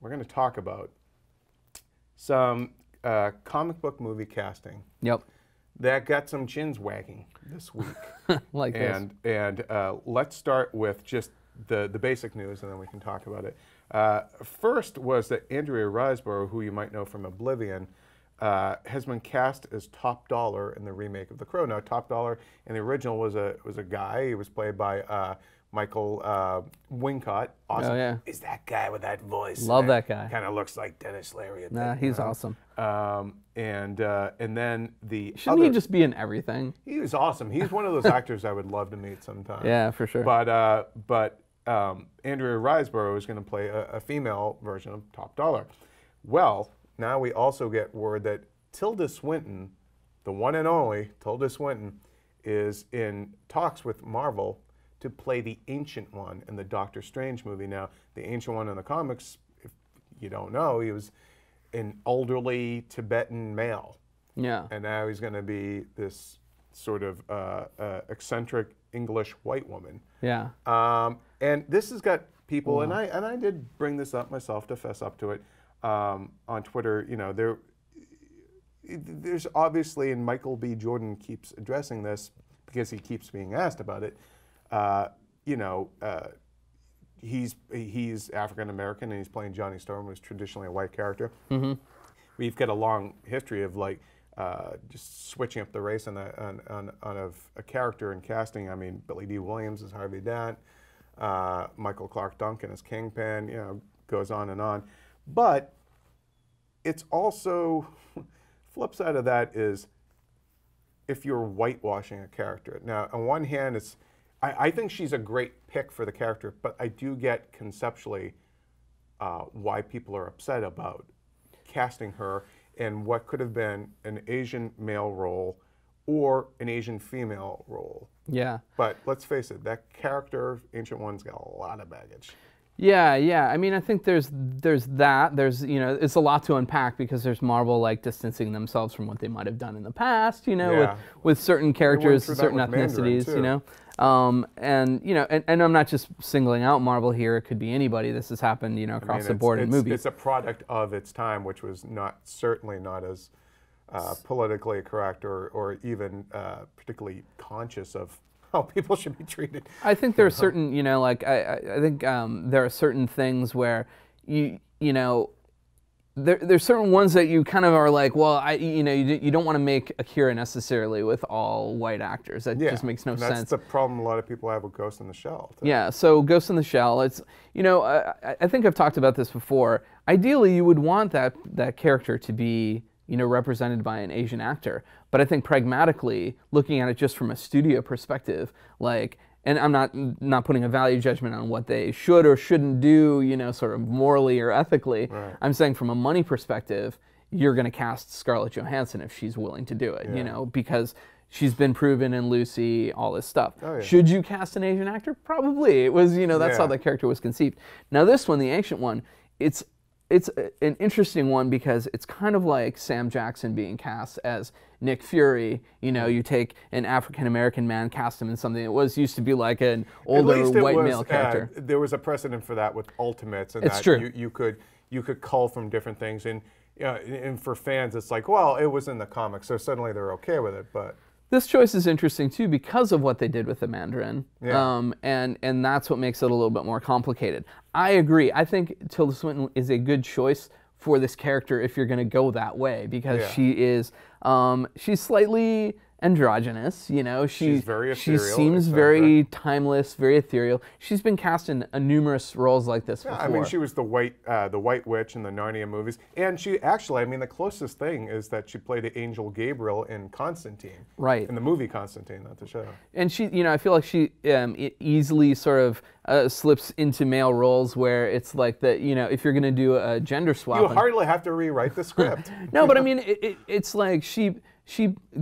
we're going to talk about some comic book movie casting. Yep. That got some chins wagging this week. Like and, this. And let's start with just the basic news, and then we can talk about it. First was that Andrea Riseborough, who you might know from Oblivion, has been cast as Top Dollar in the remake of The Crow. Now, Top Dollar in the original was a guy. He was played by Michael Wincott. Awesome. Oh, yeah. Is that guy with that voice? Love that guy. Kind of looks like Dennis Leary. Nah, he's awesome. And then the Shouldn't he just be in everything? He was awesome. He's one of those actors I would love to meet sometime. Yeah, for sure. But Andrea Riseborough is going to play a female version of Top Dollar. Well, now we also get word that Tilda Swinton, the one and only Tilda Swinton, is in talks with Marvel to play the Ancient One in the Doctor Strange movie. Now, the Ancient One in the comics, if you don't know, he was an elderly Tibetan male. Yeah. And now he's going to be this sort of eccentric English white woman. Yeah. And this has got people, and I did bring this up myself to fess up to it on Twitter. You know, there's obviously, and Michael B. Jordan keeps addressing this because he keeps being asked about it. You know, he's African American and he's playing Johnny Storm, who's traditionally a white character. Mm-hmm. We've got a long history of like just switching up the race on a character in casting. I mean, Billy D. Williams is Harvey Dent, Michael Clark Duncan is Kingpin. You know, goes on and on. But it's also flip side of that is if you're whitewashing a character. Now, on one hand, it's I think she's a great pick for the character, but I do get conceptually why people are upset about casting her in what could have been an Asian male role or an Asian female role. Yeah. But let's face it, that character, Ancient One's got a lot of baggage. Yeah, yeah. I mean, I think there's that. There's, you know, it's a lot to unpack because there's Marvel like distancing themselves from what they might have done in the past, you know, Yeah. with certain characters, certain with Mandarin, ethnicities, too. you know. And you know, and I'm not just singling out Marvel here. It could be anybody. This has happened, you know, across the board in movies. It's a product of its time, which was certainly not as politically correct or even particularly conscious of how people should be treated. I think there are certain, you know, like I think there are certain things where you know. There's certain ones that you kind of are like, well, you know, you don't want to make Akira necessarily with all white actors. That just makes no sense. That's the problem a lot of people have with Ghost in the Shell. Too. Yeah, so Ghost in the Shell, it's, you know, I think I've talked about this before. Ideally, you would want that character to be, you know, represented by an Asian actor. But I think pragmatically, looking at it just from a studio perspective, like, and I'm not putting a value judgment on what they should or shouldn't do, you know, sort of morally or ethically. Right. I'm saying from a money perspective, you're going to cast Scarlett Johansson if she's willing to do it, you know, because she's been proven in Lucy, all this stuff. Oh, yeah. Should you cast an Asian actor? Probably. It was, you know, that's how the character was conceived. Now this one, the Ancient One, it's an interesting one because it's kind of like Sam Jackson being cast as Nick Fury. You know, you take an African-American man, cast him in something that used to be like an older white male character. There was a precedent for that with Ultimates, and it's true. You could cull from different things, and and for fans, it's like, well, it was in the comics, so suddenly they're okay with it, but. This choice is interesting too because of what they did with the Mandarin, and that's what makes it a little bit more complicated. I agree. I think Tilda Swinton is a good choice for this character if you're going to go that way because she is she's slightly androgynous, you know. She's very ethereal. She seems very timeless, very ethereal. She's been cast in numerous roles like this before. I mean, she was the White Witch in the Narnia movies, and she actually, I mean, the closest thing is that she played Angel Gabriel in Constantine, right? In the movie Constantine, not the show. And she, you know, I feel like she easily sort of slips into male roles where it's like that, you know, if you're going to do a gender swap, you hardly have to rewrite the script. No, but I mean, it's like she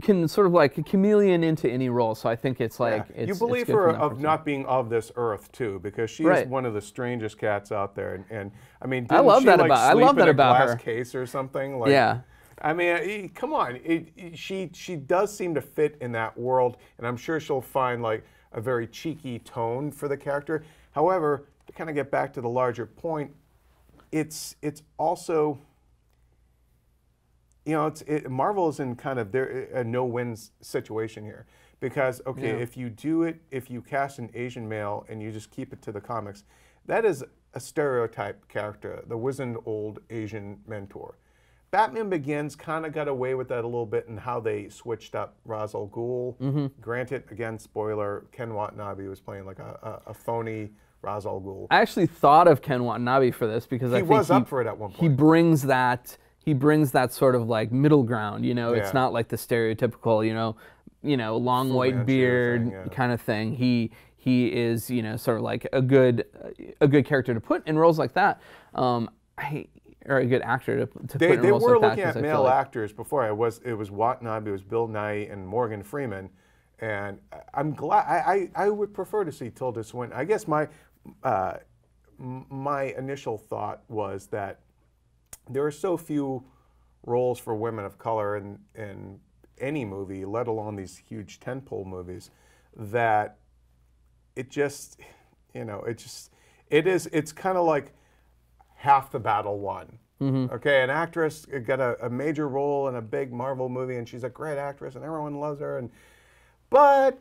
can sort of like a chameleon into any role, so I think it's like you believe her of not being of this earth too, because she's one of the strangest cats out there, and I mean, I love that about I love that about her. Glass case or something. Like, I mean, come on, she does seem to fit in that world, and I'm sure she'll find like a very cheeky tone for the character. However, to kind of get back to the larger point, it's also, you know, Marvel is in kind of a no-win situation here, because if you cast an Asian male and you just keep it to the comics, that is a stereotype character, the wizened old Asian mentor. Batman Begins kind of got away with that a little bit in how they switched up Ra's al Ghul. Granted, again, spoiler, Ken Watanabe was playing like a phony Ra's al Ghul. I actually thought of Ken Watanabe for this because I think was up for it at one point. He brings that sort of like middle ground. You know, it's not like the stereotypical, long white beard kind of thing. He is, sort of like a good character to put in roles like that. Or a good actor to put in roles like that. They were looking at male actors before. It was Watanabe, it was Bill Nighy, and Morgan Freeman. And I'm glad. I would prefer to see Tilda Swinton. I guess my initial thought was that there are so few roles for women of color in any movie, let alone these huge tentpole movies, that it's kind of like half the battle won. Okay, an actress got a major role in a big Marvel movie, and she's a great actress, and everyone loves her, but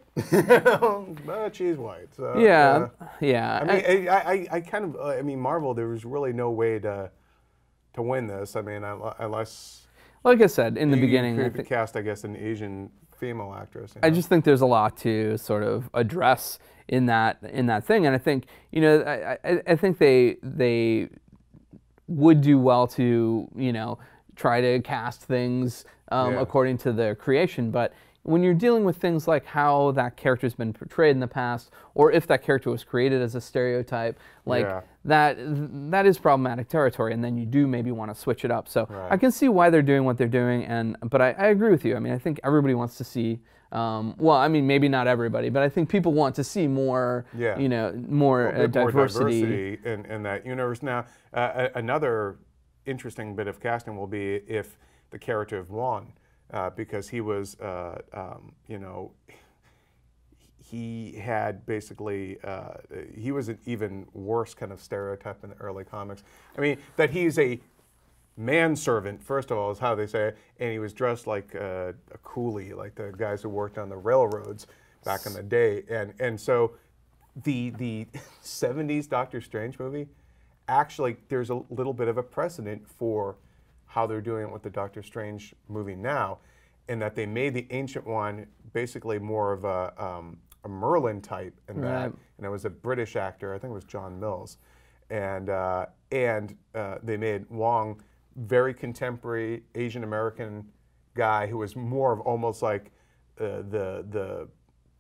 she's white. So, I mean, Marvel, there was really no way to win this. I mean, unless, like I said in the beginning, you could cast, I guess, an Asian female actress. I just think there's a lot to sort of address in that thing, and I think I think they would do well to try to cast things according to their creation, but when you're dealing with things like how that character's been portrayed in the past, or if that character was created as a stereotype, like that is problematic territory, and then you do maybe want to switch it up. So I can see why they're doing what they're doing, but I agree with you. I mean, I think everybody wants to see. Well, I mean, maybe not everybody, but I think people want to see more, more diversity in that universe. Now, another interesting bit of casting will be if the character of Juan, because he was, he had basically, he was an even worse kind of stereotype in the early comics. I mean, that he's a manservant, first of all, is how they say it, and he was dressed like a coolie, like the guys who worked on the railroads back in the day. And so the 70s Doctor Strange movie, actually, there's a little bit of a precedent for how they're doing it with the Doctor Strange movie now, in that they made the Ancient One basically more of a Merlin type in that, and it was a British actor, I think it was John Mills, and they made Wong very contemporary Asian American guy who was more of almost like the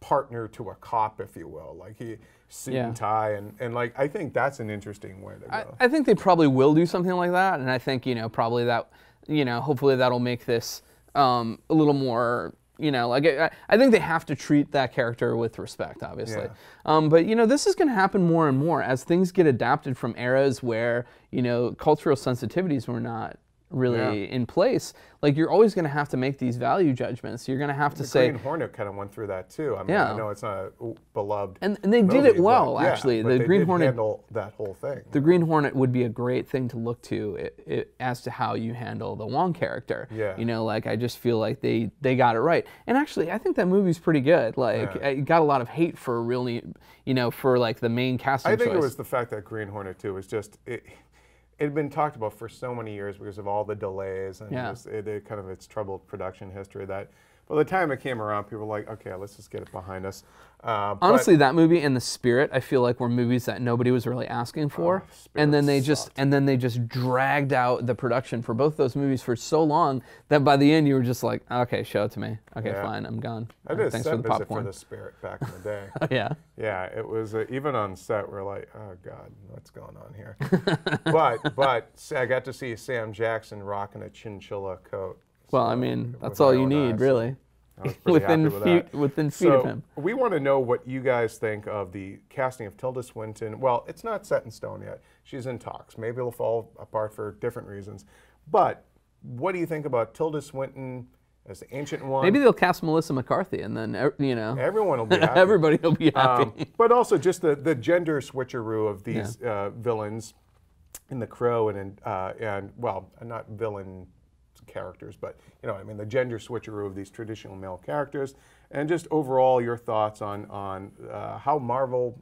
partner to a cop, if you will, like he suit and tie, and like I think that's an interesting way to go. I think they probably will do something like that, and I think probably that hopefully that'll make this a little more. Like I think they have to treat that character with respect, obviously. But this is going to happen more and more as things get adapted from eras where cultural sensitivities were not really in place. Like you're always going to have to make these value judgments. You're going to have to say. Green Hornet kind of went through that too. I mean, I know it's not a beloved. And they did it well, actually. The Green Hornet handle that whole thing. The Green Hornet would be a great thing to look to as to how you handle the Wong character. Like I just feel like they got it right. And actually, I think that movie's pretty good. Like it got a lot of hate for really, for like the main casting choice. I think it was the fact that Green Hornet too was just. It had been talked about for so many years because of all the delays and kind of its troubled production history that by the time it came around, people were like, okay, let's just get it behind us. Honestly, that movie and The Spirit, I feel like were movies that nobody was really asking for, and then they just dragged out the production for both those movies for so long that by the end you were just like, okay, show it to me. Okay, fine, I'm gone. I did a set visit for The Spirit back in the day. Yeah, it was even on set we're like, oh God, what's going on here? but I got to see Sam Jackson rocking a chinchilla coat. Well, I mean, that's all you need, really. I was pretty happy with that. Within feet of him. We want to know what you guys think of the casting of Tilda Swinton. Well, it's not set in stone yet. She's in talks. Maybe it'll fall apart for different reasons. But what do you think about Tilda Swinton as the Ancient One? Maybe they'll cast Melissa McCarthy, and then everyone will be happy. Everybody will be happy. But also just the gender switcheroo of these villains. in The Crow and well, not villain characters, but you know, I mean, the gender switcheroo of these traditional male characters, and just overall your thoughts on how Marvel,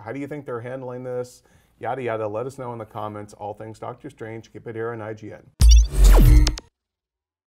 how do you think they're handling this? Yada yada. Let us know in the comments. All things Doctor Strange. Keep it here on IGN.